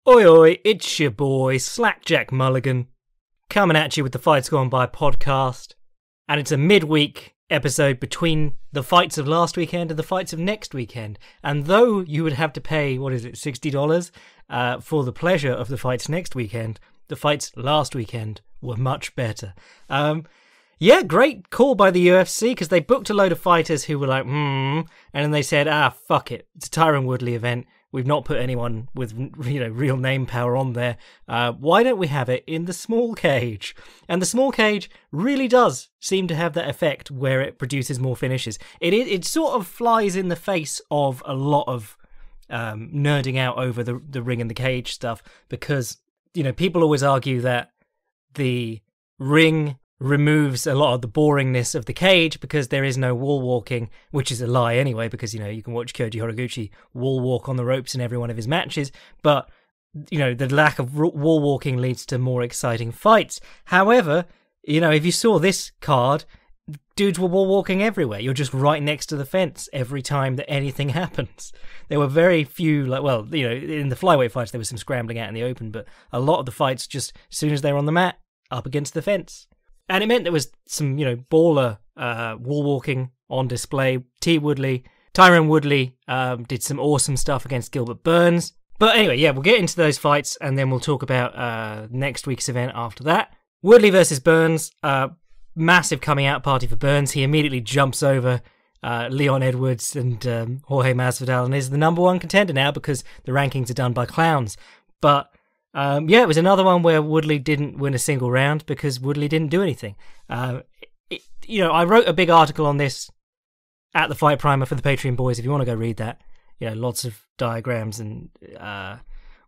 Oi oi, it's your boy, Slackjack Mulligan, coming at you with the Fights Gone By podcast, and it's a midweek episode between the fights of last weekend and the fights of next weekend, and though you would have to pay, $60 for the pleasure of the fights next weekend, the fights last weekend were much better. Yeah, great call by the UFC, because they booked a load of fighters who were like, and then they said, fuck it, it's a Tyron Woodley event. We've not put anyone with, real name power on there. Why don't we have it in the small cage? And the small cage really does seem to have that effect where it produces more finishes. It sort of flies in the face of a lot of nerding out over the ring and the cage stuff, because, people always argue that the ring removes a lot of the boringness of the cage because there is no wall walking, which is a lie anyway, because you can watch Koji Horiguchi wall walk on the ropes in every one of his matches, but the lack of wall walking leads to more exciting fights. However, if you saw this card, dudes were wall walking everywhere. You're just right next to the fence every time that anything happens. There were very few, in the flyweight fights there was some scrambling out in the open, but a lot of the fights, just as soon as they're on the mat, up against the fence. And it meant there was some, baller wall walking on display. Tyron Woodley did some awesome stuff against Gilbert Burns. But anyway, yeah, we'll get into those fights and then we'll talk about next week's event after that. Woodley versus Burns, massive coming out party for Burns. He immediately jumps over Leon Edwards and Jorge Masvidal and is the number one contender now because the rankings are done by clowns. But it was another one where Woodley didn't win a single round because Woodley didn't do anything. I wrote a big article on this at the Fight Primer for the Patreon boys, if you want to go read that. Lots of diagrams and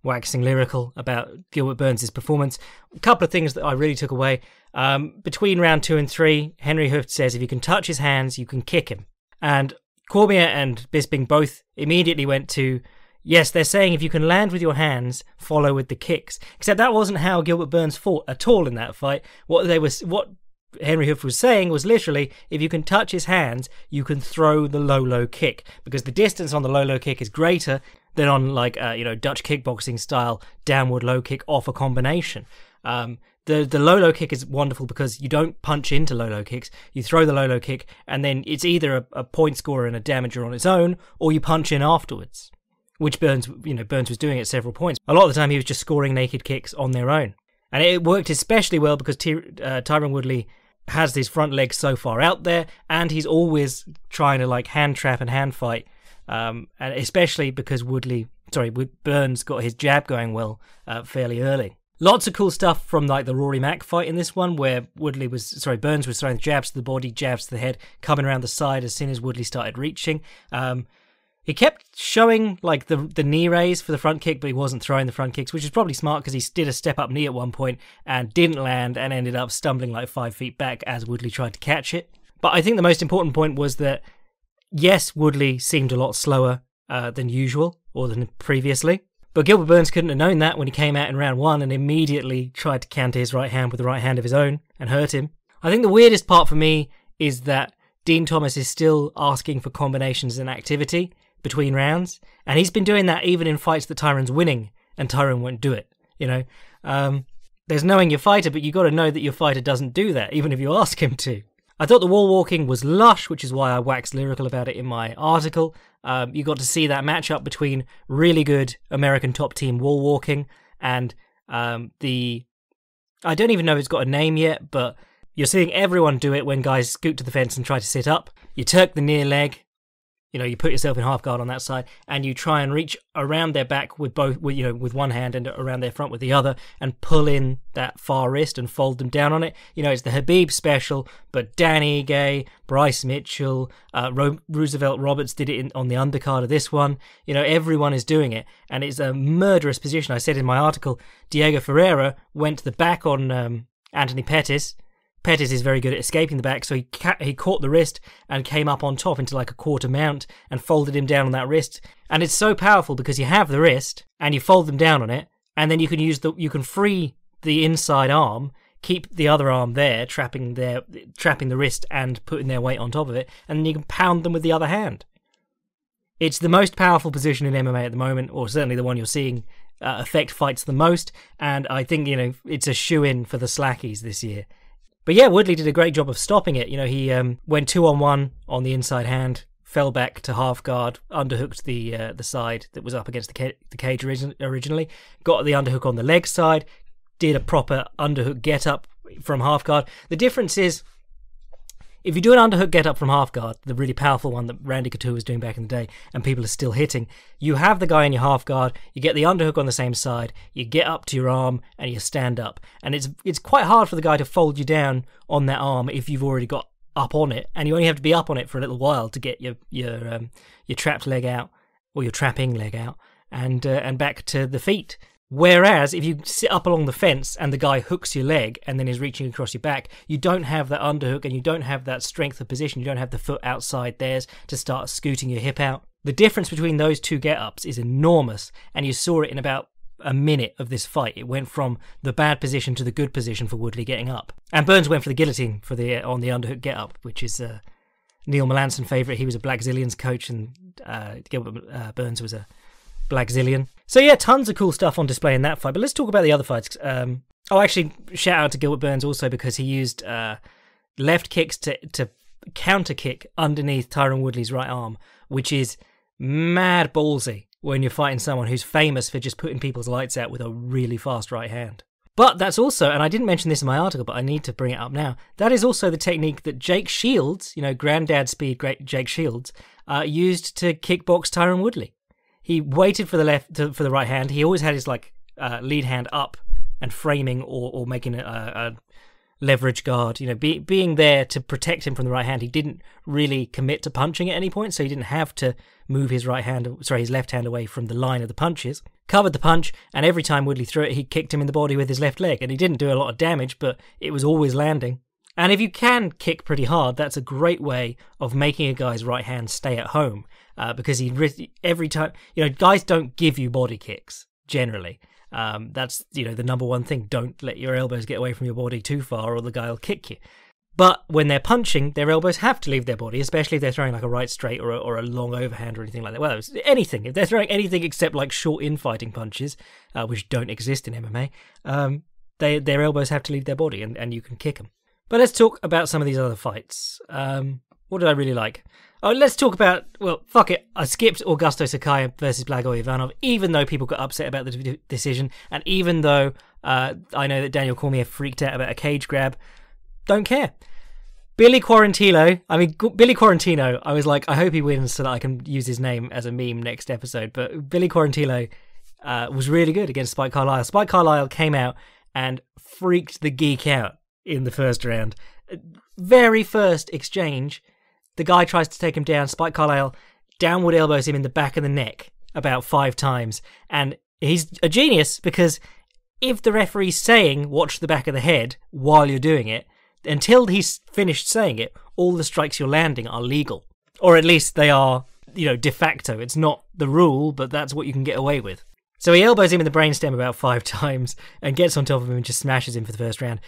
waxing lyrical about Gilbert Burns' performance. A couple of things that I really took away. Between round 2 and 3, Henry Hooft says if you can touch his hands, you can kick him. And Cormier and Bisping both immediately went to, yes, they're saying if you can land with your hands, follow with the kicks. Except that wasn't how Gilbert Burns fought at all in that fight. What Henry Hooft was saying was literally, if you can touch his hands, you can throw the low kick, because the distance on the low kick is greater than on Dutch kickboxing style downward low kick off a combination. The low kick is wonderful because you don't punch into low kicks. You throw the low kick, and then it's either a point scorer and a damager on its own, or you punch in afterwards, which Burns was doing at several points. A lot of the time he was just scoring naked kicks on their own. And it worked especially well because Tyron Woodley has his front leg so far out there, and he's always trying to hand trap and hand fight. And especially because Burns got his jab going well fairly early. Lots of cool stuff from the Rory Mack fight in this one, where Burns was throwing jabs to the body, jabs to the head, coming around the side as soon as Woodley started reaching. He kept showing the knee raise for the front kick, but he wasn't throwing the front kicks, which is probably smart because he did a step up knee at one point and didn't land and ended up stumbling 5 feet back as Woodley tried to catch it. But I think the most important point was that, yes, Woodley seemed a lot slower than usual or than previously, but Gilbert Burns couldn't have known that when he came out in round 1 and immediately tried to counter his right hand with the right hand of his own and hurt him. I think the weirdest part for me is that Dean Thomas is still asking for combinations and activity between rounds, and he's been doing that even in fights that Tyron's winning, and Tyron won't do it. There's knowing your fighter, but you got to know that your fighter doesn't do that, even if you ask him to. I thought the wall walking was lush, which is why I waxed lyrical about it in my article. You got to see that matchup between really good American top team wall walking and I don't even know if it's got a name yet, but you're seeing everyone do it when guys scoot to the fence and try to sit up. You turk the near leg. You put yourself in half guard on that side, and you try and reach around their back with one hand and around their front with the other, and pull in that far wrist and fold them down on it. It's the Khabib special, but Dan Ige, Bryce Mitchell, Roosevelt Roberts did it on the undercard of this one. Everyone is doing it, and it's a murderous position. I said in my article, Diego Ferreira went to the back on Anthony Pettis. Pettis is very good at escaping the back, so he caught the wrist and came up on top into a quarter mount and folded him down on that wrist. And it's so powerful because you have the wrist and you fold them down on it, and then you can free the inside arm, keep the other arm there, trapping the wrist and putting their weight on top of it, and then you can pound them with the other hand. It's the most powerful position in MMA at the moment, or certainly the one you're seeing affect fights the most, and I think, it's a shoe-in for the Slackies this year. But yeah, Woodley did a great job of stopping it. He went 2-on-1 on the inside hand, fell back to half guard, underhooked the side that was up against the cage originally, got the underhook on the leg side, did a proper underhook get-up from half guard. The difference is, if you do an underhook get-up from half guard, the really powerful one that Randy Couture was doing back in the day, and people are still hitting, you have the guy in your half guard, you get the underhook on the same side, you get up to your arm, and you stand up. And it's quite hard for the guy to fold you down on that arm if you've already got up on it, and you only have to be up on it for a little while to get your trapped leg out, or your trapping leg out, and back to the feet. Whereas if you sit up along the fence and the guy hooks your leg and then is reaching across your back, you don't have that underhook and you don't have that strength of position. You don't have the foot outside theirs to start scooting your hip out. The difference between those two get-ups is enormous, and you saw it in about a minute of this fight. It went from the bad position to the good position for Woodley getting up. And Burns went for the guillotine on the underhook get-up, which is Neil Melanson favourite. He was a Black Zillions coach, and Gilbert Burns was a Black Zillion. So yeah, tons of cool stuff on display in that fight. But let's talk about the other fights. Actually, shout out to Gilbert Burns also, because he used left kicks to counter kick underneath Tyron Woodley's right arm, which is mad ballsy when you're fighting someone who's famous for just putting people's lights out with a really fast right hand. But that's also, and I didn't mention this in my article, but I need to bring it up now, that is also the technique that Jake Shields, granddad speed great Jake Shields, used to kickbox Tyron Woodley. He waited for the right hand. He always had his lead hand up and framing or making a leverage guard. Being there to protect him from the right hand. He didn't really commit to punching at any point, so he didn't have to move his left hand away from the line of the punches. Covered the punch, and every time Woodley threw it, he kicked him in the body with his left leg, and he didn't do a lot of damage, but it was always landing. And if you can kick pretty hard, that's a great way of making a guy's right hand stay at home. Because every time, guys don't give you body kicks, generally. That's, the number one thing. Don't let your elbows get away from your body too far or the guy will kick you. But when they're punching, their elbows have to leave their body, especially if they're throwing like a right straight or a long overhand or anything like that. Well, anything. If they're throwing anything except like short infighting punches, which don't exist in MMA, their elbows have to leave their body and you can kick them. But let's talk about some of these other fights. What did I really like? Oh, let's talk about, fuck it. I skipped Augusto Sakai versus Blagoy Ivanov, even though people got upset about the decision, and even though I know that Daniel Cormier freaked out about a cage grab. Don't care. Billy Quarantino, I was like, I hope he wins so that I can use his name as a meme next episode, but Billy Quarantino was really good against Spike Carlyle. Spike Carlyle came out and freaked the geek out in the first round. Very first exchange, the guy tries to take him down. Spike Carlyle downward elbows him in the back of the neck about 5 times. And he's a genius, because if the referee's saying, watch the back of the head while you're doing it, until he's finished saying it, all the strikes you're landing are legal. Or at least they are, de facto. It's not the rule, but that's what you can get away with. So he elbows him in the brainstem about 5 times and gets on top of him and just smashes him for the first round.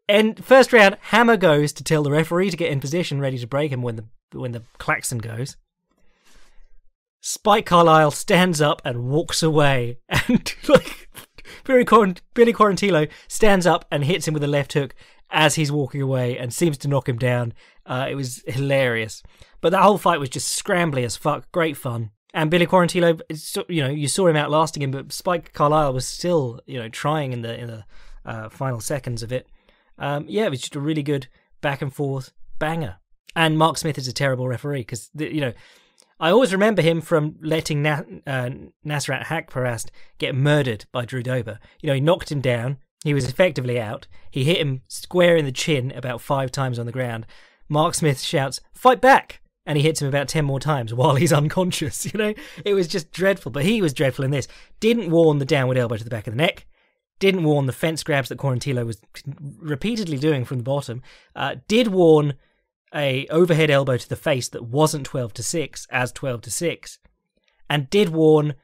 And first round, hammer goes to tell the referee to get in position, ready to break him when the klaxon goes. Spike Carlyle stands up and walks away, and Billy Quarantino stands up and hits him with a left hook as he's walking away and seems to knock him down. It was hilarious. But that whole fight was just scrambly as fuck. Great fun. And Billy Quarantino, you saw him outlasting him, but Spike Carlyle was still, trying in the final seconds of it. It was just a really good back and forth banger. And Mark Smith is a terrible referee, because, I always remember him from letting Nasrat Haqparast get murdered by Drew Dober. He knocked him down. He was effectively out. He hit him square in the chin about 5 times on the ground. Mark Smith shouts, "Fight back!" And he hits him about 10 more times while he's unconscious. It was just dreadful. But he was dreadful in this. Didn't warn the downward elbow to the back of the neck. Didn't warn the fence grabs that Quarantino was repeatedly doing from the bottom. Did warn a overhead elbow to the face that wasn't 12-6 as 12-6. And did warn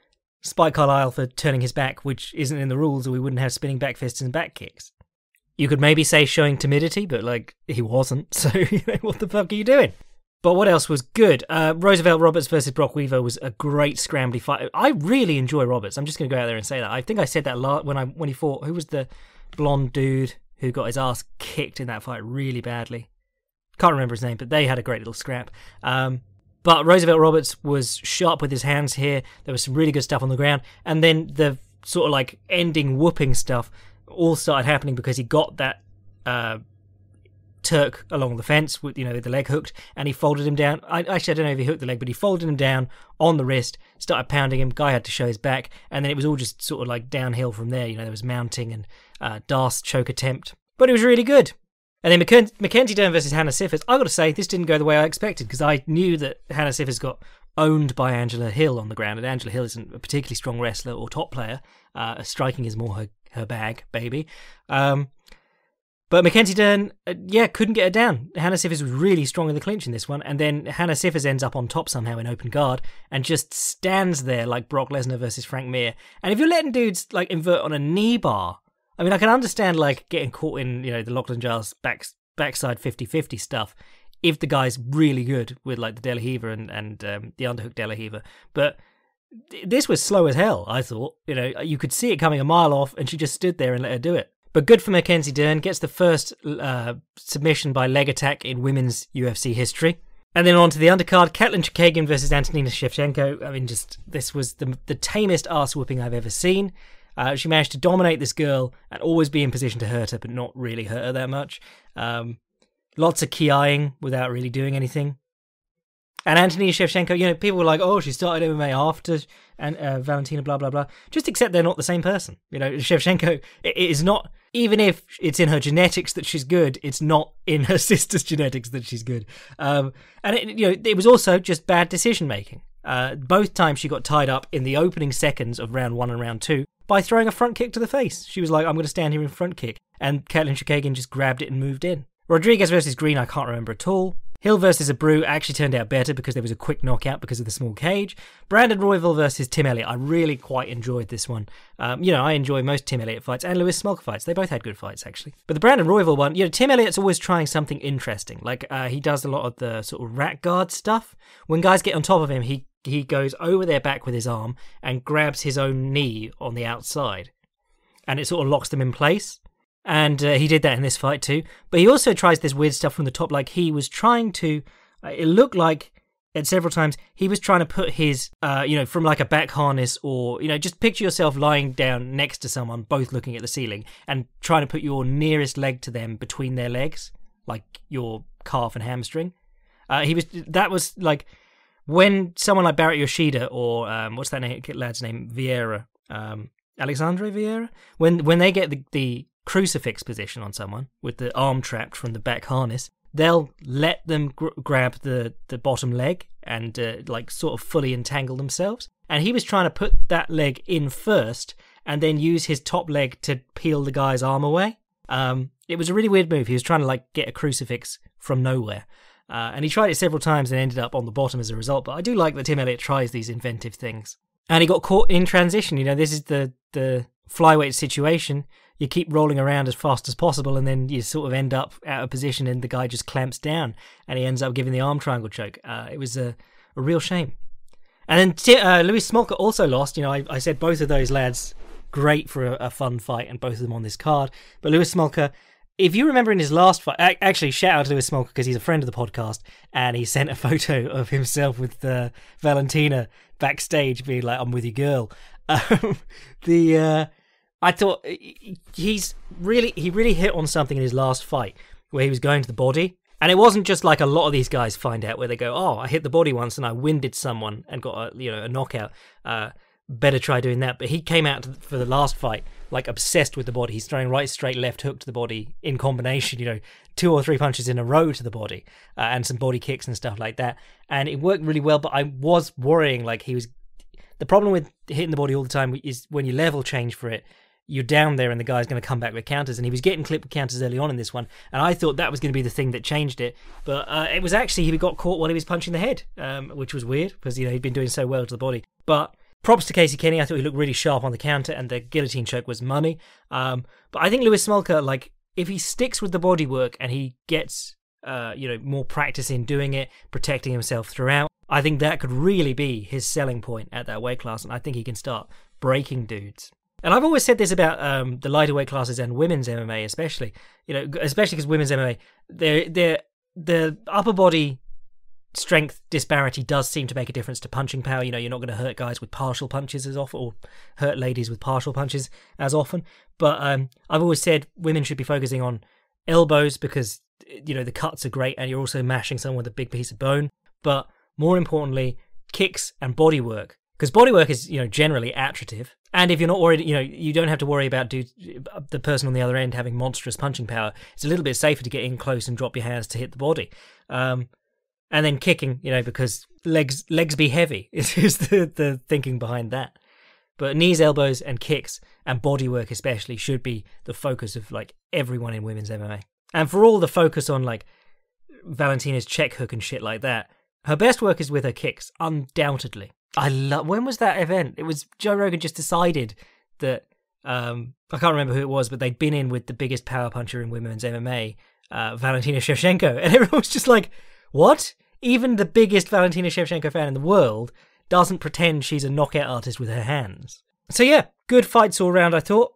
Spike Carlyle for turning his back, which isn't in the rules, or we wouldn't have spinning back fists and back kicks. You could maybe say showing timidity, but he wasn't. So, what the fuck are you doing? But what else was good? Roosevelt Roberts versus Brock Weaver was a great scrambly fight. I really enjoy Roberts. I'm just going to go out there and say that. I think I said that when he fought. Who was the blonde dude who got his ass kicked in that fight really badly? Can't remember his name, but they had a great little scrap. But Roosevelt Roberts was sharp with his hands here. There was some really good stuff on the ground. And then the sort of like ending whooping stuff all started happening because he got that Turk along the fence with, the leg hooked, and he folded him down. I don't know if he hooked the leg, but he folded him down on the wrist, started pounding him. Guy had to show his back, and then it was all just sort of like downhill from there. There was mounting and Darth's choke attempt, but it was really good. And then Mackenzie Dern versus Hannah Cifers. I got to say, this didn't go the way I expected, because I knew that Hannah Cifers got owned by Angela Hill on the ground, and Angela Hill isn't a particularly strong wrestler or top player. Striking is more her bag, baby. But Mackenzie Dern, couldn't get her down. Hannah Cifers was really strong in the clinch in this one, and then Hannah Cifers ends up on top somehow in open guard and just stands there like Brock Lesnar versus Frank Mir. And if you're letting dudes like invert on a knee bar, I mean, I can understand like getting caught in the Lachlan Giles backside 50-50 stuff if the guy's really good with like the De La Riva and the underhook De La Riva, but this was slow as hell. I thought, you could see it coming a mile off, and she just stood there and let her do it. But good for Mackenzie Dern, gets the first submission by leg attack in women's UFC history. And then on to the undercard, Katlyn Kagan versus Antoninus Shevchenko. I mean, this was the tamest arse whooping I've ever seen. She managed to dominate this girl and always be in position to hurt her, but not really hurt her that much. Lots of ki-eyeing without really doing anything. And Antony Shevchenko, people were like, oh, she started MMA after and Valentina, blah, blah, blah. Just accept they're not the same person. Shevchenko is not, even if it's in her genetics that she's good, it's not in her sister's genetics that she's good. And it was also just bad decision-making. Both times she got tied up in the opening seconds of round 1 and round 2 by throwing a front kick to the face. She was like, I'm going to stand here in front kick. And Katlyn Kagan just grabbed it and moved in. Rodriguez versus Green, I can't remember at all. Hill versus Abreu actually turned out better because there was a quick knockout because of the small cage. Brandon Royval versus Tim Elliott. I really quite enjoyed this one. I enjoy most Tim Elliott fights and Lewis Smolka fights. They both had good fights, actually. But the Brandon Royval one, Tim Elliott's always trying something interesting. Like, he does a lot of the sort of rat guard stuff. When guys get on top of him, he goes over their back with his arm and grabs his own knee on the outside. And it sort of locks them in place. And he did that in this fight too. But he also tries this weird stuff from the top. Like he was trying to, it looked like at several times, he was trying to put his, from like a back harness or, just picture yourself lying down next to someone, both looking at the ceiling and trying to put your nearest leg to them between their legs, like your calf and hamstring. That was like when someone like Barrett Yoshida or, what's that lad's name? Vieira, Alexandre Vieira? When they get the crucifix position on someone with the arm trapped from the back harness, they'll let them grab the bottom leg and sort of fully entangle themselves. And he was trying to put that leg in first and then use his top leg to peel the guy's arm away. It was a really weird move. He was trying to get a crucifix from nowhere. And he tried it several times and ended up on the bottom as a result. But I do like that Tim Elliott tries these inventive things. And he got caught in transition. This is the flyweight situation. You keep rolling around as fast as possible, and then you sort of end up out of position, and the guy just clamps down, and he ends up giving the arm triangle choke. It was a real shame. And then Louis Smolka also lost. I said both of those lads great for a fun fight, and both of them on this card. But Louis Smolka, if you remember in his last fight, actually shout out to Louis Smolka because he's a friend of the podcast, and he sent a photo of himself with Valentina backstage, being like, "I'm with you, girl." I thought he really hit on something in his last fight where he was going to the body. And it wasn't just like a lot of these guys find out where they go, oh, I hit the body once and I winded someone and got a knockout. Better try doing that. But he came out for the last fight like obsessed with the body. He's throwing right, straight, left hook to the body in combination, 2 or 3 punches in a row to the body and some body kicks and stuff like that. And it worked really well, but I was worrying the problem with hitting the body all the time is when you level change for it, you're down there and the guy's going to come back with counters, and he was getting clipped with counters early on in this one, and I thought that was going to be the thing that changed it, but it was actually he got caught while he was punching the head, which was weird because he'd been doing so well to the body. But props to Casey Kenny, I thought he looked really sharp on the counter, and the guillotine choke was money. But I think Louis Smolka, if he sticks with the body work and he gets more practice in doing it, protecting himself throughout. I think that could really be his selling point at that weight class, and I think he can start breaking dudes. And I've always said this about the lighter weight classes and women's MMA, especially because women's MMA, the upper body strength disparity does seem to make a difference to punching power. You're not going to hurt guys with partial punches as often, or hurt ladies with partial punches as often. But I've always said women should be focusing on elbows because the cuts are great, and you're also mashing someone with a big piece of bone. But more importantly, kicks and body work, because body work is generally attritive. And if you're not worried, you don't have to worry about the person on the other end having monstrous punching power. It's a little bit safer to get in close and drop your hands to hit the body. And then kicking, because legs be heavy is the thinking behind that. But knees, elbows, and kicks and body work especially should be the focus of everyone in women's MMA. And for all the focus on Valentina's check hook and shit like that, her best work is with her kicks, undoubtedly. When was that event? It was Joe Rogan just decided that I can't remember who it was, but they'd been in with the biggest power puncher in women's MMA, Valentina Shevchenko, and everyone was just like, "What?" Even the biggest Valentina Shevchenko fan in the world doesn't pretend she's a knockout artist with her hands. So yeah, good fights all around, I thought.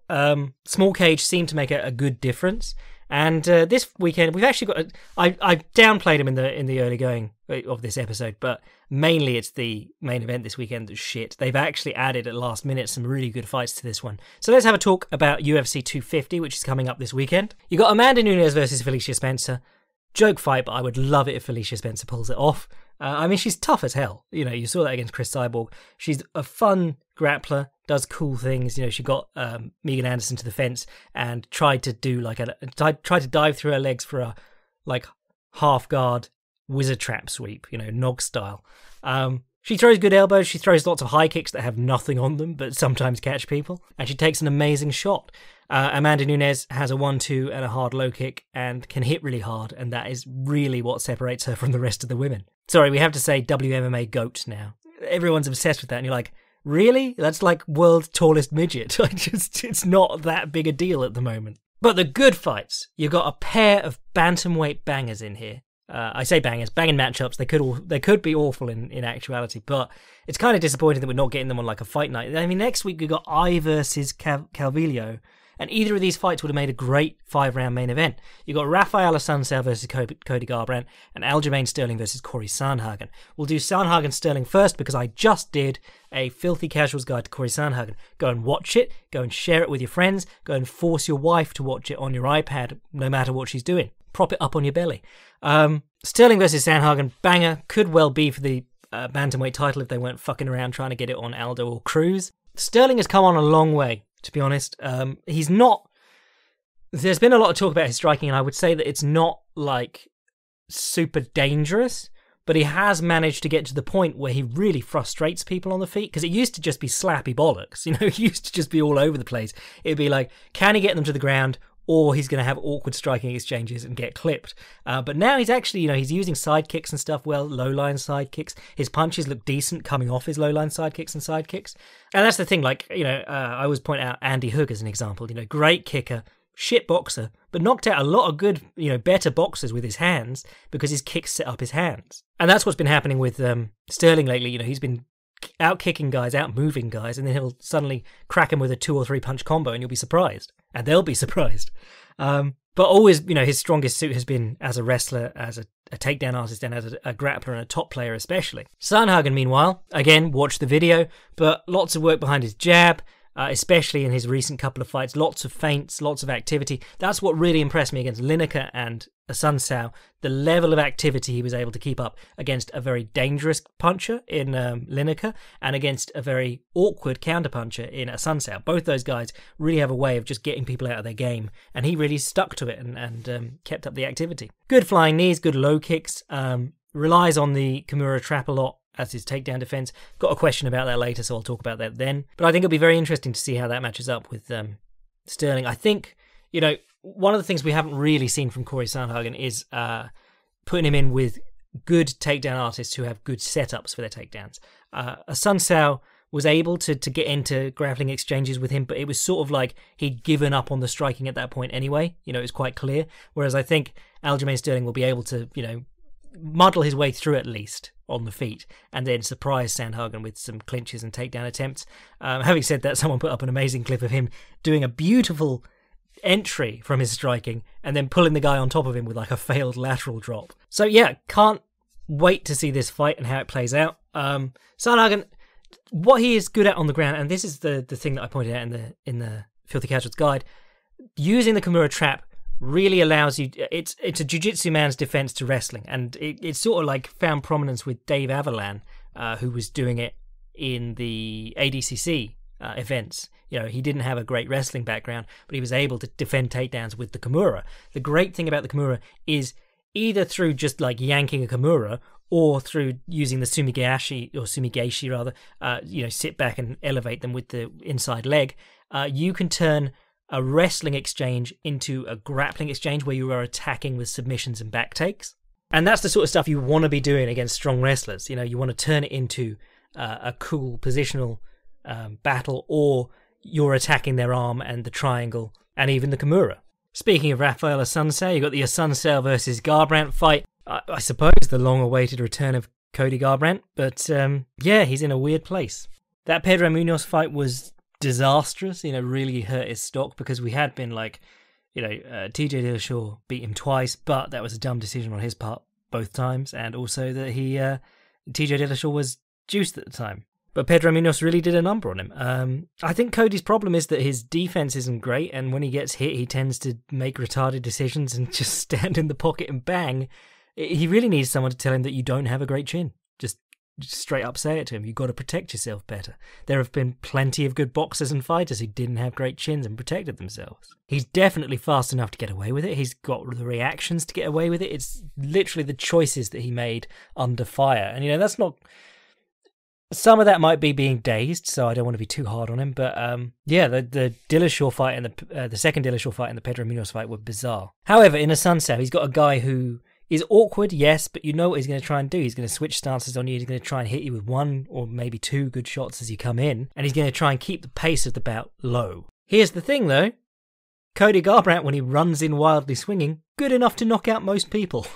Small cage seemed to make a good difference. And this weekend, we've actually got... I downplayed him in the early going of this episode, but mainly it's the main event this weekend that's shit. They've actually added at last minute some really good fights to this one. So let's have a talk about UFC 250, which is coming up this weekend. You got Amanda Nunes versus Felicia Spencer. Joke fight, but I would love it if Felicia Spencer pulls it off. She's tough as hell. You saw that against Chris Cyborg. She's a fun grappler, does cool things. She got Megan Anderson to the fence and tried to do tried to dive through her legs for a half guard wizard trap sweep, Nog style. She throws good elbows. She throws lots of high kicks that have nothing on them, but sometimes catch people. And she takes an amazing shot. Amanda Nunes has a 1-2 and a hard low kick and can hit really hard, and that is really what separates her from the rest of the women. Sorry, we have to say WMMA GOAT now. Everyone's obsessed with that, and you're like, really? That's world's tallest midget. It's not that big a deal at the moment. But the good fights, you've got a pair of bantamweight bangers in here. I say bangers, banging matchups. They could be awful in actuality, but it's kind of disappointing that we're not getting them on a fight night. Next week we've got I versus Calvillo, and either of these fights would have made a great 5-round main event. You've got Rafael Assunção versus Cody Garbrandt, and Aljamain Sterling versus Corey Sandhagen. We'll do Sandhagen-Sterling first because I just did a Filthy Casuals guide to Corey Sandhagen. Go and watch it, go and share it with your friends, go and force your wife to watch it on your iPad, no matter what she's doing. Prop it up on your belly. Sterling versus Sandhagen, banger, could well be for the bantamweight title if they weren't fucking around trying to get it on Aldo or Cruz. Sterling has come on a long way, to be honest. He's not... There's been a lot of talk about his striking, and I would say that it's not, super dangerous, but he has managed to get to the point where he really frustrates people on the feet, because it used to just be slappy bollocks. It used to just be all over the place. It'd be can he get them to the ground, or he's going to have awkward striking exchanges and get clipped. But now he's actually, he's using side kicks and stuff well, low-line side kicks. His punches look decent coming off his low-line side kicks and side kicks. And that's the thing, I always point out Andy Hook as an example. Great kicker, shit boxer, but knocked out a lot of good, better boxers with his hands because his kicks set up his hands. And that's what's been happening with Sterling lately. He's been out-kicking guys, out-moving guys, and then he'll suddenly crack them with a 2 or 3 punch combo and you'll be surprised. And they'll be surprised. But always, his strongest suit has been as a wrestler, as a takedown artist, and as a grappler and a top player especially. Sandhagen, meanwhile, again, watch the video, but lots of work behind his jab, especially in his recent couple of fights. Lots of feints, lots of activity. That's what really impressed me against Lineker and Assunção. The level of activity he was able to keep up against a very dangerous puncher in Lineker and against a very awkward counterpuncher in Assunção. Both those guys really have a way of just getting people out of their game, and he really stuck to it and kept up the activity. Good flying knees, good low kicks, relies on the Kimura trap a lot as his takedown defense. Got a question about that later, so I'll talk about that then. But I think it'll be very interesting to see how that matches up with Sterling. I think, one of the things we haven't really seen from Corey Sandhagen is putting him in with good takedown artists who have good setups for their takedowns. Assunção was able to get into grappling exchanges with him, but it was sort of like he'd given up on the striking at that point anyway. You know, it was quite clear. Whereas I think Aljamain Sterling will be able to, you know, muddle his way through at least on the feet and then surprise Sandhagen with some clinches and takedown attempts. Having said that, someone put up an amazing clip of him doing a beautiful entry from his striking and then pulling the guy on top of him with like a failed lateral drop. So yeah, can't wait to see this fight and how it plays out. Sandhagen, what he is good at on the ground, and this is the thing that I pointed out in the Filthy Casuals guide, using the Kimura trap really allows you. It's a jiu-jitsu man's defense to wrestling, and it's sort of like found prominence with Dave Averlan, who was doing it in the ADCC events. You know, he didn't have a great wrestling background, but he was able to defend takedowns with the Kimura. The great thing about the Kimura is either through just like yanking a Kimura or through using the sumigaeshi rather, you know, sit back and elevate them with the inside leg, you can turn a wrestling exchange into a grappling exchange where you are attacking with submissions and back takes. And that's the sort of stuff you want to be doing against strong wrestlers. You know, you want to turn it into a cool positional battle, or you're attacking their arm and the triangle and even the Kimura. Speaking of Rafael Assunção, you've got the Assunção versus Garbrandt fight. I suppose the long-awaited return of Cody Garbrandt, but yeah, he's in a weird place. That Pedro Munoz fight was disastrous, you know, really hurt his stock because we had been like, you know, TJ Dillashaw beat him twice, but that was a dumb decision on his part both times, and also that TJ Dillashaw was juiced at the time. But Pedro Munoz really did a number on him. I think Cody's problem is that his defense isn't great, and when he gets hit, he tends to make retarded decisions and just stand in the pocket and bang. He really needs someone to tell him that you don't have a great chin. Just straight up say it to him. You've got to protect yourself better. There have been plenty of good boxers and fighters who didn't have great chins and protected themselves. He's definitely fast enough to get away with it. He's got the reactions to get away with it. It's literally the choices that he made under fire. And, you know, that's not... Some of that might be being dazed, so I don't want to be too hard on him. But yeah, the Dillashaw fight and the second Dillashaw fight and the Pedro Munoz fight were bizarre. However, in Assunção, he's got a guy who is awkward, yes, but you know what he's going to try and do. He's going to switch stances on you. He's going to try and hit you with one or maybe two good shots as you come in, and he's going to try and keep the pace of the bout low. Here's the thing, though. Cody Garbrandt, when he runs in wildly swinging, good enough to knock out most people.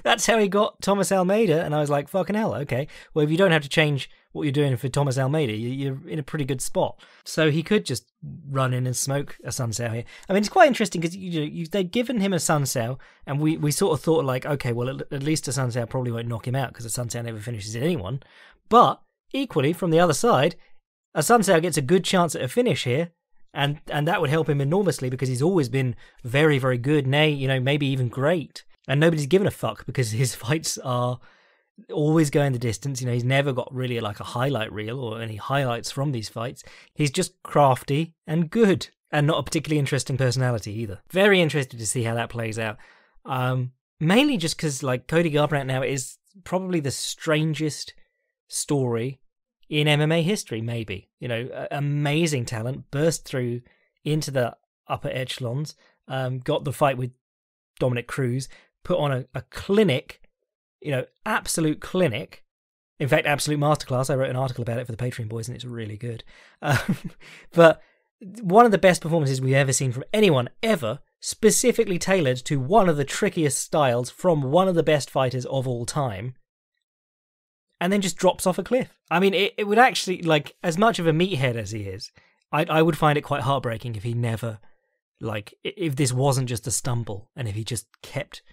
That's how he got Thomas Almeida, and I was like, fucking hell, okay. Well, if you don't have to change what you're doing for Thomas Almeida, you're in a pretty good spot. So he could just run in and smoke Assunção here. I mean, it's quite interesting because they'd given him Assunção, and we sort of thought like, okay, well, at least Assunção probably won't knock him out because Assunção never finishes anyone. But equally, from the other side, Assunção gets a good chance at a finish here, and that would help him enormously because he's always been very, very good, nay, you know, maybe even great. And nobody's given a fuck because his fights are always going the distance. You know, he's never got really like a highlight reel or any highlights from these fights. He's just crafty and good and not a particularly interesting personality either. Very interested to see how that plays out. Mainly just because like Cody Garbrandt now is probably the strangest story in MMA history, maybe. You know, amazing talent, burst through into the upper echelons, got the fight with Dominic Cruz, put on a clinic, you know, absolute clinic. In fact, absolute masterclass. I wrote an article about it for the Patreon boys, and it's really good. But one of the best performances we've ever seen from anyone ever, specifically tailored to one of the trickiest styles from one of the best fighters of all time, and then just drops off a cliff. I mean, it would actually, like, as much of a meathead as he is, I would find it quite heartbreaking if he never, like, if this wasn't just a stumble, and if he just kept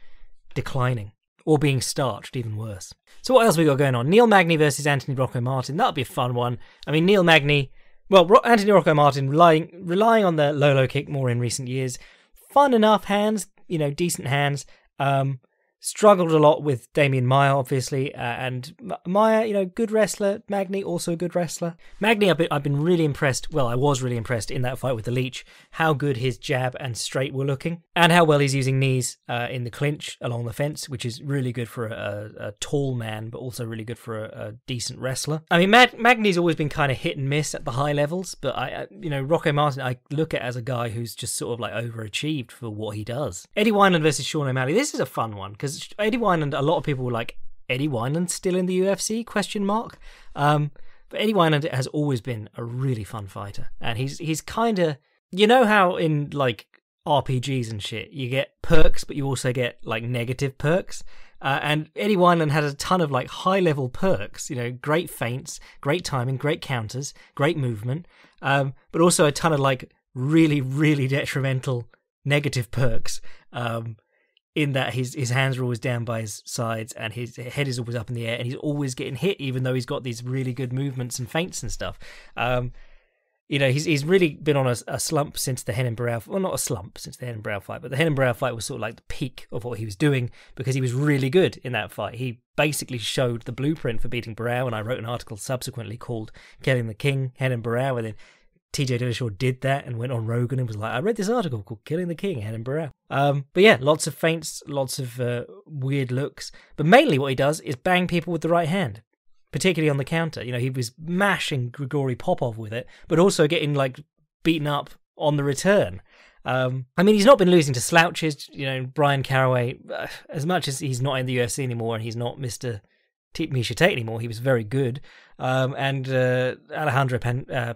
declining, or being starched, even worse. So what else we got going on? Neil Magny versus Anthony Rocco Martin. That'll be a fun one. I mean, Neil Magny, well, Anthony Rocco Martin relying on the low kick more in recent years. Fun enough hands, you know, decent hands. Struggled a lot with Damian Maia, obviously, and Maia, you know, good wrestler. Magny, also a good wrestler. Magny, I've been really impressed. Well, I was really impressed in that fight with the Leech, how good his jab and straight were looking, and how well he's using knees in the clinch along the fence, which is really good for a tall man, but also really good for a decent wrestler. I mean, Magny's always been kind of hit and miss at the high levels, but you know, Rocco Martin, I look at as a guy who's just sort of like overachieved for what he does. Eddie Wineland versus Sean O'Malley. This is a fun one because Eddie Wineland, a lot of people were like, Eddie Wineland's still in the UFC? ? But Eddie Wineland has always been a really fun fighter, and he's kind of, you know how in like RPGs and shit you get perks, but you also get like negative perks. And Eddie Wineland had a ton of like high level perks, you know, great feints, great timing, great counters, great movement, but also a ton of like really, really detrimental negative perks. In that his hands are always down by his sides and his head is always up in the air and he's always getting hit, even though he's got these really good movements and feints and stuff. You know, he's really been on a slump since the Henin Barao. Well, not a slump since the Henin Barao fight, but the Henin Barao fight was sort of like the peak of what he was doing because he was really good in that fight. He basically showed the blueprint for beating Barao, and I wrote an article subsequently called "Killing the King, Henin Barao," and then TJ Dillashaw did that and went on Rogan and was like, I read this article called Killing the King, Henin Barao. But yeah, lots of feints, lots of weird looks. But mainly what he does is bang people with the right hand, particularly on the counter. You know, he was mashing Grigory Popov with it, but also getting like beaten up on the return. I mean, he's not been losing to slouches. You know, Brian Caraway, as much as he's not in the UFC anymore and he's not Mr. Misha Tate anymore, he was very good. And Alejandro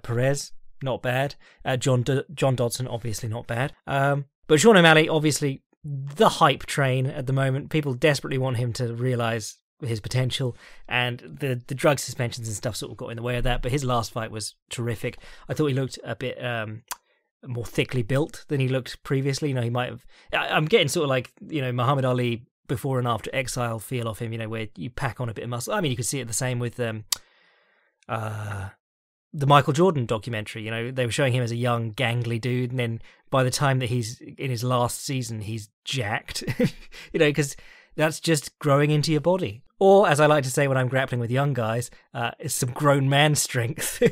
Perez, not bad. John Dodson, obviously not bad. But Sean O'Malley, obviously the hype train at the moment. People desperately want him to realise his potential, and the drug suspensions and stuff sort of got in the way of that. But his last fight was terrific. I thought he looked a bit more thickly built than he looked previously. You know, he might have... I'm getting sort of like, you know, Muhammad Ali before and after exile feel off him, you know, where you pack on a bit of muscle. I mean, you could see it the same with... the Michael Jordan documentary. You know, they were showing him as a young, gangly dude, and then by the time that he's in his last season, he's jacked. You know, because that's just growing into your body. Or, as I like to say when I'm grappling with young guys, it's some grown man strength.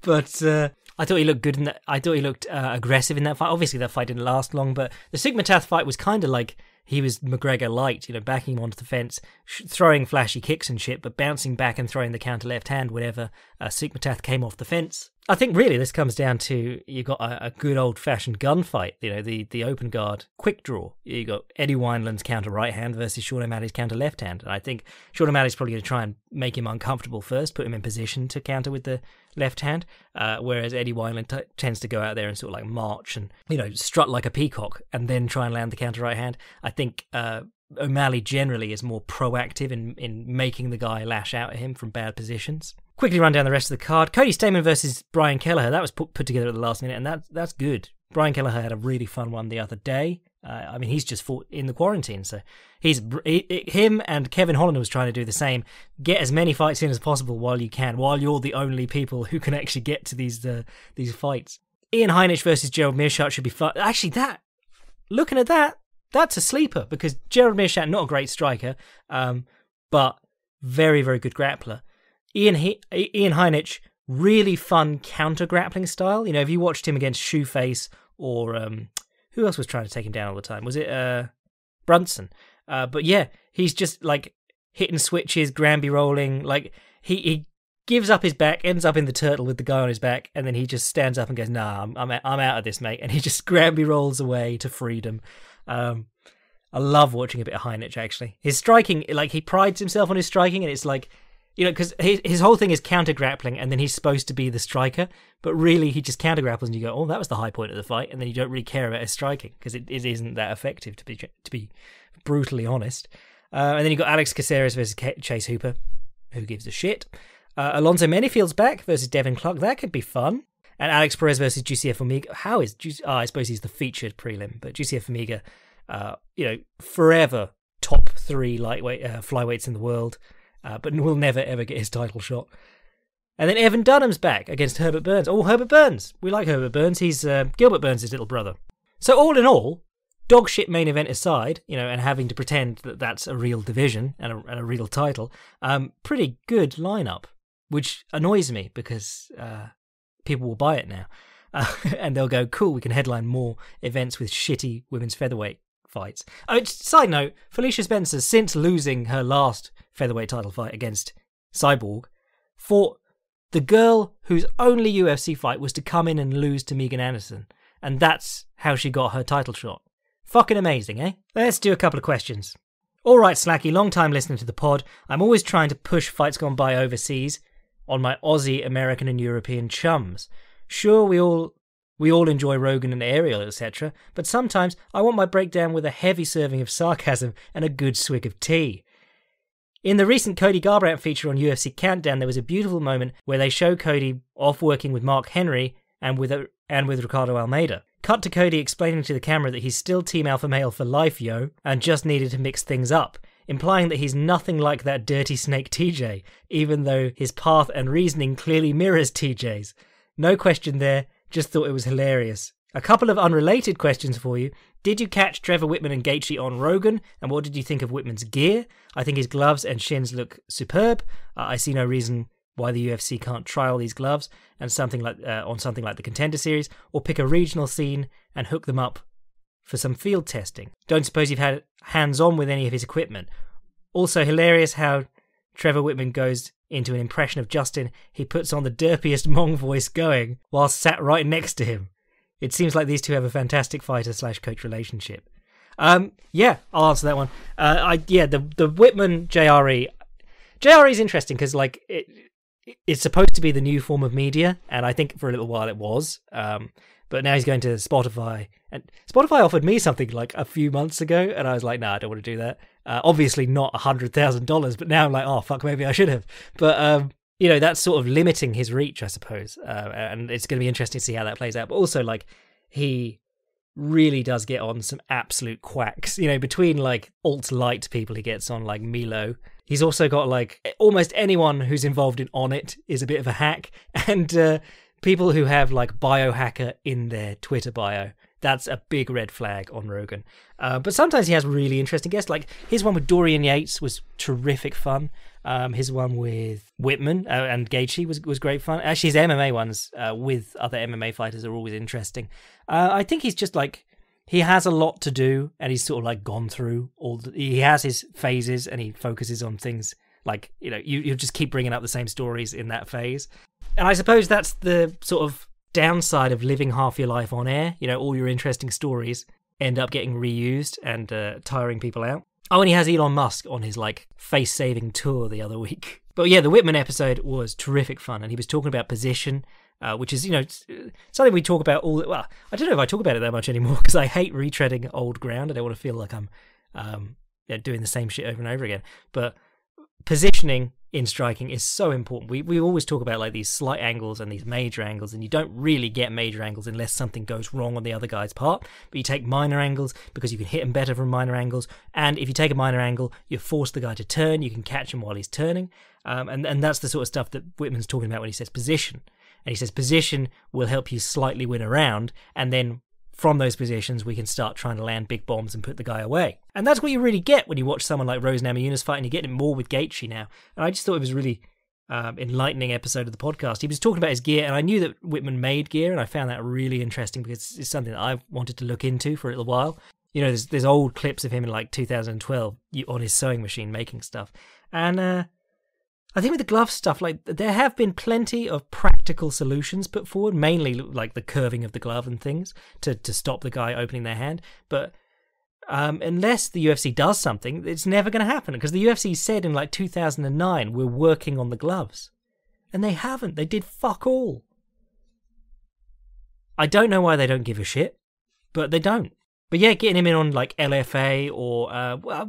But I thought he looked good in that. I thought he looked aggressive in that fight. Obviously, that fight didn't last long, but the Sigmatath fight was kind of like he was McGregor light, you know, backing him onto the fence, throwing flashy kicks and shit, but bouncing back and throwing the counter left hand whenever Sigmatath came off the fence. I think really this comes down to you got a good old-fashioned gunfight, you know, the open guard quick draw. You got Eddie Wineland's counter right hand versus Sean O'Malley's counter left hand, and I think Sean O'Malley's probably going to try and make him uncomfortable first, put him in position to counter with the left hand, whereas Eddie Wineland tends to go out there and sort of like march and, you know, strut like a peacock and then try and land the counter right hand. I think O'Malley generally is more proactive in making the guy lash out at him from bad positions. Quickly run down the rest of the card. Cody Stamann versus Brian Kelleher. That was put together at the last minute, and that's good. Brian Kelleher had a really fun one the other day. I mean, he's just fought in the quarantine, so him and Kevin Holland was trying to do the same. Get as many fights in as possible while you can, while you're the only people who can actually get to these fights. Ian Heinisch versus Gerald Meerschaert should be fun. Actually, looking at that, that's a sleeper, because Gerald Meerschaert, not a great striker, but very, very good grappler. Ian Heinisch, really fun counter-grappling style. You know, if you watched him against Shoeface or... who else was trying to take him down all the time? Was it Brunson? But yeah, he's just like hitting switches, Granby rolling. Like he gives up his back, ends up in the turtle with the guy on his back, and then he just stands up and goes, "Nah, I'm out of this, mate." And he just Granby rolls away to freedom. I love watching a bit of Heinisch, actually. His striking, like he prides himself on his striking, and it's like, you know, because his whole thing is counter-grappling, and then he's supposed to be the striker, but really he just counter-grapples, and you go, oh, that was the high point of the fight, and then you don't really care about his striking, because it isn't that effective, to be brutally honest. And then you got Alex Caceres versus Chase Hooper. Who gives a shit? Alonzo Menifield's back versus Devin Clark. That could be fun. And Alex Perez versus Jussier Formiga. How is I suppose he's the featured prelim, but Jussier Formiga, you know, forever top 3 lightweight flyweights in the world. But will never, ever get his title shot. And then Evan Dunham's back against Herbert Burns. Oh, Herbert Burns. We like Herbert Burns. He's Gilbert Burns' little brother. So all in all, dog shit main event aside, you know, and having to pretend that that's a real division and a real title, pretty good lineup, which annoys me because people will buy it now. And they'll go, cool, we can headline more events with shitty women's featherweight fights. Side note, Felicia Spencer, since losing her last featherweight title fight against Cyborg, fought the girl whose only UFC fight was to come in and lose to Megan Anderson, and that's how she got her title shot. Fucking amazing, eh? Let's do a couple of questions. Alright, Slacky, long time listener to the pod. I'm always trying to push Fights Gone By overseas. on my Aussie, American and European chums. Sure, we all enjoy Rogan and Ariel, etc., but sometimes I want my breakdown with a heavy serving of sarcasm and a good swig of tea. In the recent Cody Garbrandt feature on UFC Countdown, there was a beautiful moment where they show Cody off working with Mark Henry and with Ricardo Almeida. Cut to Cody explaining to the camera that he's still Team Alpha Male for life, yo, and just needed to mix things up, implying that he's nothing like that dirty snake TJ, even though his path and reasoning clearly mirrors TJ's. No question there, just thought it was hilarious. A couple of unrelated questions for you. Did you catch Trevor Whitman and Gaethje on Rogan, and what did you think of Whitman's gear? I think his gloves and shins look superb. I see no reason why the UFC can't trial these gloves and something like the Contender Series, or pick a regional scene and hook them up for some field testing. Don't suppose you've had hands-on with any of his equipment. Also hilarious how Trevor Whitman goes into an impression of Justin. He puts on the derpiest Hmong voice going while sat right next to him. It seems like these two have a fantastic fighter/coach relationship. Yeah, I'll answer that one. The Whitman JRE. JRE is interesting because like it's supposed to be the new form of media, and I think for a little while it was. But now he's going to Spotify, and Spotify offered me something like a few months ago, and I was like, nah, I don't want to do that. Obviously not $100,000, but now I'm like, oh fuck, maybe I should have. But that's sort of limiting his reach, I suppose. And it's going to be interesting to see how that plays out. But also, like, he really does get on some absolute quacks. Between like alt-light people he gets on, like Milo. He's also got like almost anyone who's involved in it is a bit of a hack, and people who have like biohacker in their Twitter bio. That's a big red flag on Rogan. But sometimes he has really interesting guests. Like his one with Dorian Yates was terrific fun. His one with Whitman and Gaethje was great fun. Actually, his MMA ones with other MMA fighters are always interesting. I think he's just like, he has a lot to do, and he's sort of like gone through he has his phases, and he focuses on things like, you just keep bringing up the same stories in that phase. And I suppose that's the sort of downside of living half your life on air. All your interesting stories end up getting reused and tiring people out. Oh, and he has Elon Musk on his like face-saving tour the other week. But yeah, the Whitman episode was terrific fun, and he was talking about position, which is something we talk about all. Well, I don't know if I talk about it that much anymore because I hate retreading old ground. I don't want to feel like I'm doing the same shit over and over again. But positioning in striking is so important. We always talk about like these slight angles and these major angles, and you don't really get major angles unless something goes wrong on the other guy's part. But you take minor angles because you can hit him better from minor angles, and if you take a minor angle, you force the guy to turn. You can catch him while he's turning, and that's the sort of stuff that Whitman's talking about when he says position. And he says position will help you slightly win a round, and then from those positions, we can start trying to land big bombs and put the guy away. And that's what you really get when you watch someone like Rose Namajunas fight, and you get it more with Gaethje now. And I just thought it was a really enlightening episode of the podcast. He was talking about his gear, and I knew that Whitman made gear, and I found that really interesting because it's something that I wanted to look into for a little while. There's old clips of him in like 2012 on his sewing machine making stuff. And I think with the glove stuff, like there have been plenty of practical solutions put forward, mainly like the curving of the glove and things to stop the guy opening their hand. But unless the UFC does something, it's never going to happen, because the UFC said in like 2009, we're working on the gloves. And they haven't. They did fuck all. I don't know why they don't give a shit, but they don't. But yeah, getting him in on like LFA or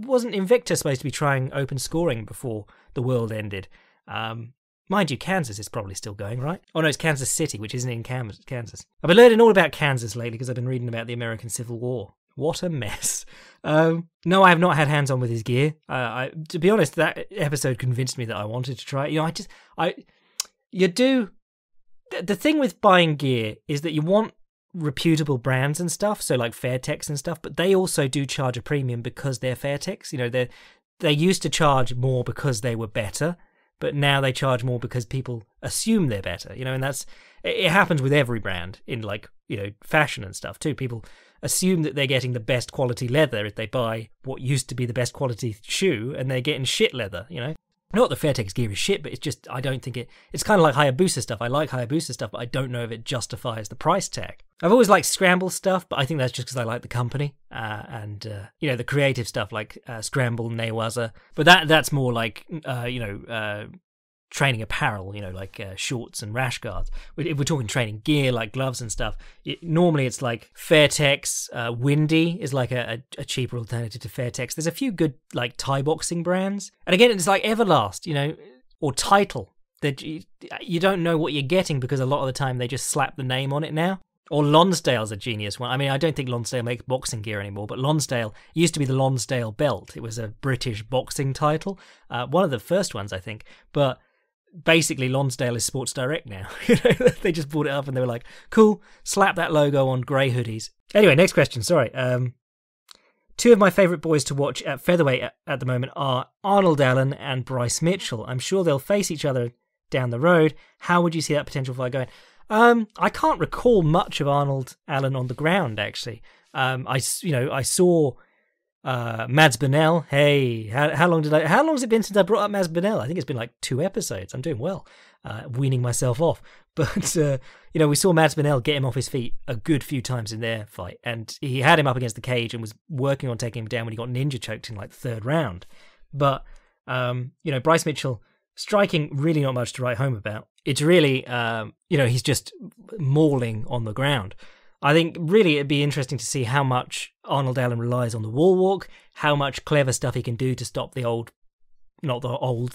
wasn't Invicta supposed to be trying open scoring before the world ended? Mind you, Kansas is probably still going, right? Oh no, it's Kansas City, which isn't in Kansas. I've been learning all about Kansas lately because I've been reading about the American Civil War. What a mess. No, I have not had hands on with his gear. To be honest, that episode convinced me that I wanted to try it. The thing with buying gear is that you want reputable brands and stuff, so like Fairtex and stuff, but they also do charge a premium because they're Fairtex. They used to charge more because they were better, but now they charge more because people assume they're better, and it happens with every brand in like, fashion and stuff too. People assume that they're getting the best quality leather if they buy what used to be the best quality shoe, and they're getting shit leather, Not that Fairtex gear is shit, but it's just, I don't think it's kind of like Hayabusa stuff. I like Hayabusa stuff, but I don't know if it justifies the price tag. I've always liked Scramble stuff, but I think that's just because I like the company, and the creative stuff like Scramble, Newaza. But that's more like, training apparel, like shorts and rash guards. If we're talking training gear, like gloves and stuff, normally it's like Fairtex. Windy is like a cheaper alternative to Fairtex. There's a few good like Thai boxing brands. And again, it's like Everlast, or Title. That you don't know what you're getting because a lot of the time they just slap the name on it now. Or Lonsdale's a genius one. I mean, I don't think Lonsdale makes boxing gear anymore, but Lonsdale used to be the Lonsdale belt. It was a British boxing title, one of the first ones, I think. But basically, Lonsdale is Sports Direct now. They just brought it up and they were like, cool, slap that logo on grey hoodies. Anyway, next question, sorry. Two of my favourite boys to watch at featherweight at the moment are Arnold Allen and Bryce Mitchell. I'm sure they'll face each other down the road. How would you see that potential fight going? I can't recall much of Arnold Allen on the ground, actually. I saw Mads Burnell. Hey, how long has it been since I brought up Mads Burnell? I think it's been like 2 episodes. I'm doing well, weaning myself off. But we saw Mads Burnell get him off his feet a good few times in their fight, and he had him up against the cage and was working on taking him down when he got ninja choked in like the 3rd round. But Bryce Mitchell, striking, really not much to write home about. It's really, he's just mauling on the ground. I think really it'd be interesting to see how much Arnold Allen relies on the wall walk, how much clever stuff he can do to stop the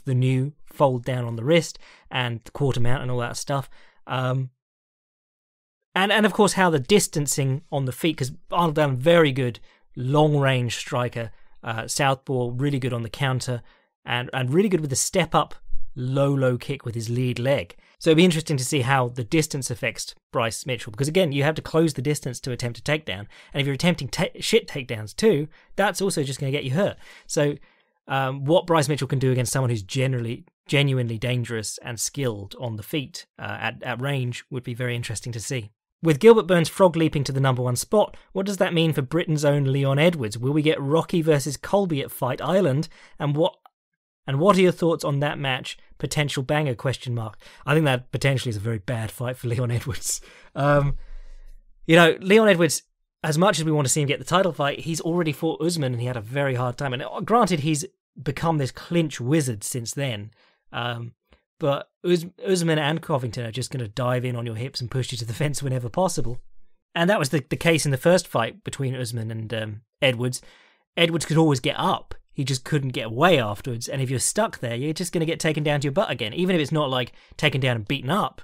new fold down on the wrist and the quarter mount and all that stuff. And of course how the distancing on the feet, because Arnold Allen, very good long range striker, southpaw, really good on the counter, and really good with the step up low kick with his lead leg. So it'd be interesting to see how the distance affects Bryce Mitchell, because again, you have to close the distance to attempt a takedown, and if you're attempting shit takedowns too, that's also just going to get you hurt. So what Bryce Mitchell can do against someone who's genuinely dangerous and skilled on the feet at range would be very interesting to see. With Gilbert Burns frog leaping to the number 1 spot, what does that mean for Britain's own Leon Edwards? Will we get Rocky versus Colby at Fight Island? And what are your thoughts on that match? Potential banger, ? I think that potentially is a very bad fight for Leon Edwards. Leon Edwards, as much as we want to see him get the title fight, he's already fought Usman and he had a very hard time. And granted, he's become this clinch wizard since then. But Usman and Covington are just going to dive in on your hips and push you to the fence whenever possible. And that was the case in the first fight between Usman and Edwards. Edwards could always get up. He just couldn't get away afterwards, and if you're stuck there, you're just going to get taken down to your butt again. Even if it's not like taken down and beaten up,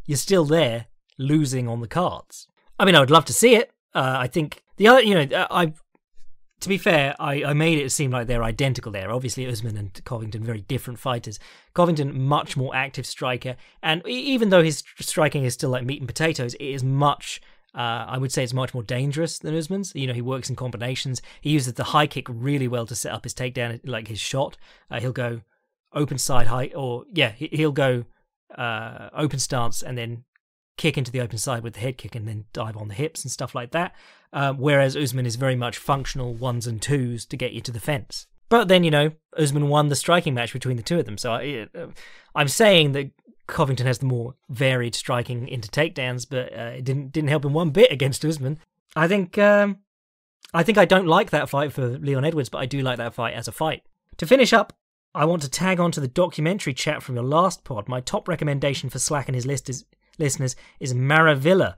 you're still there, losing on the cards. I mean, I would love to see it. I think the other, to be fair, I made it seem like they're identical there. Obviously, Usman and Covington, very different fighters. Covington, much more active striker, and even though his striking is still like meat and potatoes, it is much... I would say it's much more dangerous than Usman's. He works in combinations. He uses the high kick really well to set up his takedown, like his shot. He'll go open side high, he'll go open stance and then kick into the open side with the head kick and then dive on the hips and stuff like that. Whereas Usman is very much functional 1s and 2s to get you to the fence. But then, Usman won the striking match between the two of them. So I'm saying that Covington has the more varied striking into takedowns, but it didn't help him one bit against Usman. I think I don't like that fight for Leon Edwards, but I do like that fight as a fight. To finish up, I want to tag on to the documentary chat from your last pod. My top recommendation for Slack and his listeners is Maravilla,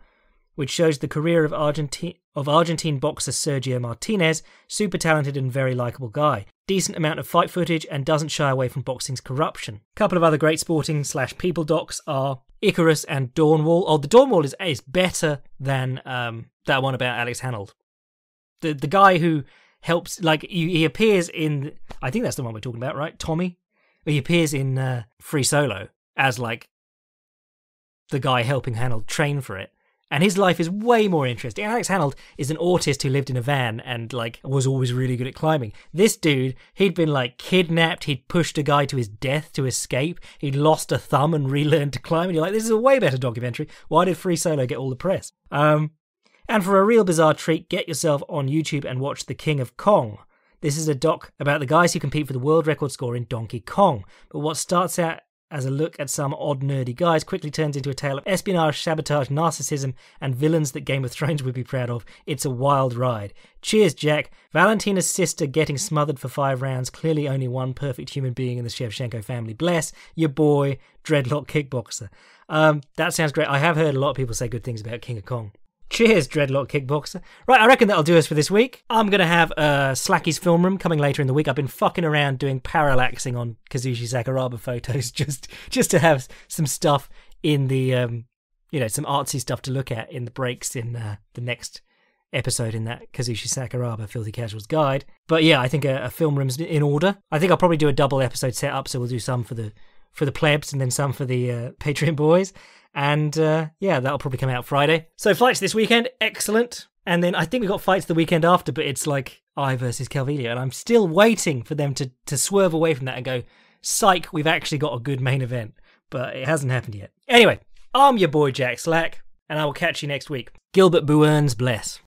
which shows the career of Argentine boxer Sergio Martinez, super talented and very likeable guy. Decent amount of fight footage and doesn't shy away from boxing's corruption. A couple of other great sporting/people docs are Icarus and Dawnwall. Oh, the Dawnwall is better than that one about Alex Honnold. The guy who helps, like, he appears in, I think that's the one we're talking about, right? Tommy? He appears in Free Solo as, like, the guy helping Honnold train for it. And his life is way more interesting. Alex Honnold is an autist who lived in a van and, like, was always really good at climbing. This dude, he'd been, like, kidnapped. He'd pushed a guy to his death to escape. He'd lost a thumb and relearned to climb. And you're like, this is a way better documentary. Why did Free Solo get all the press? And for a real bizarre treat, get yourself on YouTube and watch The King of Kong. This is a doc about the guys who compete for the world record score in Donkey Kong. But what starts out as a look at some odd nerdy guys quickly turns into a tale of espionage, sabotage, narcissism, and villains that Game of Thrones would be proud of. It's a wild ride. Cheers, Jack. Valentina's sister getting smothered for 5 rounds. Clearly only one perfect human being in the Shevchenko family. Bless your boy, Dreadlock Kickboxer. That sounds great. I have heard a lot of people say good things about King of Kong. Cheers, Dreadlock Kickboxer. Right, I reckon that'll do us for this week. I'm going to have Slacky's Film Room coming later in the week. I've been fucking around doing parallaxing on Kazushi Sakuraba photos just to have some stuff in the, some artsy stuff to look at in the breaks in the next episode in that Kazushi Sakuraba Filthy Casuals guide. But yeah, I think a film room's in order. I think I'll probably do a double episode setup, so we'll do some for the plebs and then some for the Patreon boys. And that'll probably come out Friday. So fights this weekend, excellent. And then I think we've got fights the weekend after, but it's like I versus Calvillo. And I'm still waiting for them to swerve away from that and go, psych, we've actually got a good main event. But it hasn't happened yet. Anyway, I'm your boy Jack Slack, and I will catch you next week. Gilbert Boo-urns bless.